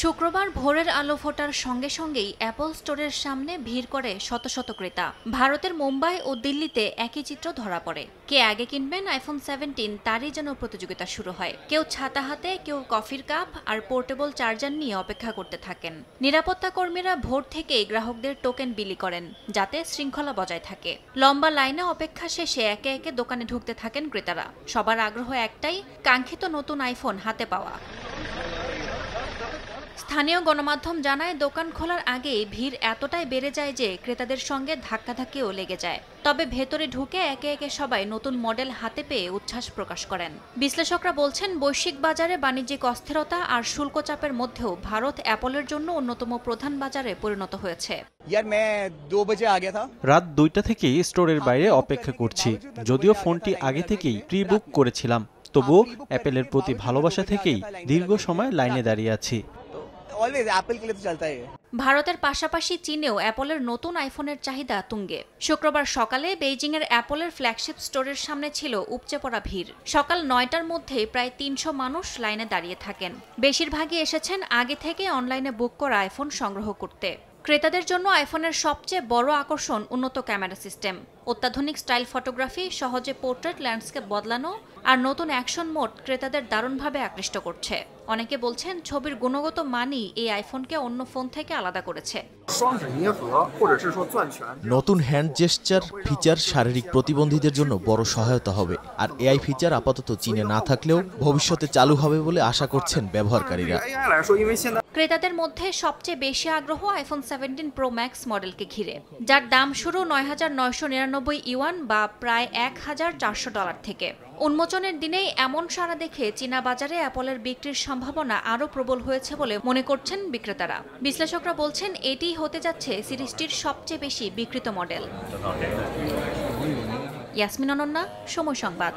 শুক্রবার ভোরের আলো ফোটার সঙ্গে সঙ্গেই অ্যাপল স্টোরের সামনে ভিড় করে শত শত ক্রেতা। ভারতের মুম্বাই ও দিল্লিতে একই চিত্র ধরা পড়ে। কে আগে কিনবেন আইফোন 17 তারই যেন প্রতিযোগিতা শুরু হয়। কেউ ছাতা হাতে, কেউ কফির কাপ আর পোর্টেবল চার্জার নিয়ে অপেক্ষা করতে থাকেন। নিরাপত্তা কর্মীরা ভোর থেকেই গ্রাহকদের টোকেন বিলি করেন, যাতে শৃঙ্খলা বজায় থাকে। লম্বা লাইনে অপেক্ষা শেষে একে একে দোকানে ঢুকতে থাকেন ক্রেতারা। সবার আগ্রহ একটাই, কাঙ্ক্ষিত নতুন আইফোন হাতে পাওয়া। স্থানীয় গণমাধ্যম জানায়, দোকান খোলার আগেই ভিড় এতটাই বেড়ে যায় যে ক্রেতাদের সঙ্গে ধাক্কাধাক্কিও লেগে যায়। তবে ভেতরে ঢুকে একে একে সবাই নতুন মডেল হাতে পেয়ে উচ্ছ্বাস প্রকাশ করেন। বিশ্লেষকরা বলছেন, বৈশ্বিক বাজারে বাণিজ্যিক অস্থিরতা আর শুল্ক চাপের মধ্যেও ভারত অ্যাপলের জন্য অন্যতম প্রধান বাজারে পরিণত হয়েছে। রাত 2টা থেকেই স্টোরের বাইরে অপেক্ষা করছি। যদিও ফোনটি আগে থেকেই প্রি বুক করেছিলাম, তবুও অ্যাপেলের প্রতি ভালোবাসা থেকেই দীর্ঘ সময় লাইনে দাঁড়িয়ে আছি। ভারতের পাশাপাশি চীনেও অ্যাপলের নতুন আইফোনের চাহিদা তুঙ্গে। শুক্রবার সকালে বেইজিংয়ের অ্যাপলের ফ্ল্যাগশিপ স্টোরের সামনে ছিল উপচে পড়া ভিড়। সকাল 9টার মধ্যেই প্রায় 300 মানুষ লাইনে দাঁড়িয়ে থাকেন। বেশিরভাগই এসেছেন আগে থেকে অনলাইনে বুক করা আইফোন সংগ্রহ করতে। ক্রেতাদের জন্য আইফোনের সবচেয়ে বড় আকর্ষণ উন্নত ক্যামেরা সিস্টেম, অত্যাধুনিক স্টাইল ফটোগ্রাফি, সহজে পোর্ট্রেট ল্যান্ডস্কেপ বদলানো আর নতুন অ্যাকশন মোড ক্রেতাদের দারুণভাবে আকৃষ্ট করছে। অনেকে বলছেন, ছবির গুণগত মানই এই আইফোনকে অন্য ফোন থেকে আলাদা করেছে। নতুন হ্যান্ড জেস্টার ফিচার শারীরিক প্রতিবন্ধীদের জন্য বড় সহায়তা হবে, আর এআই ফিচার আপাতত চীনে না থাকলেও ভবিষ্যতে চালু হবে বলে আশা করছেন ব্যবহারকারীরা। ক্রেতাদের মধ্যে সবচেয়ে বেশি আগ্রহ আইফোন 17 প্রো ম্যাক্স মডেলকে ঘিরে, যার দাম শুরু 9,999 ইউয়ান বা প্রায় $1,400 থেকে। উন্মোচনের দিনেই এমন সাড়া দেখে চীনা বাজারে অ্যাপলের বিক্রির সম্ভাবনা আরও প্রবল হয়েছে বলে মনে করছেন বিক্রেতারা। বিশ্লেষকরা বলছেন, এটিই হতে যাচ্ছে সিরিজটির সবচেয়ে বেশি বিক্রিত মডেল। ইয়াসমিন অনন্যা, সময় সংবাদ।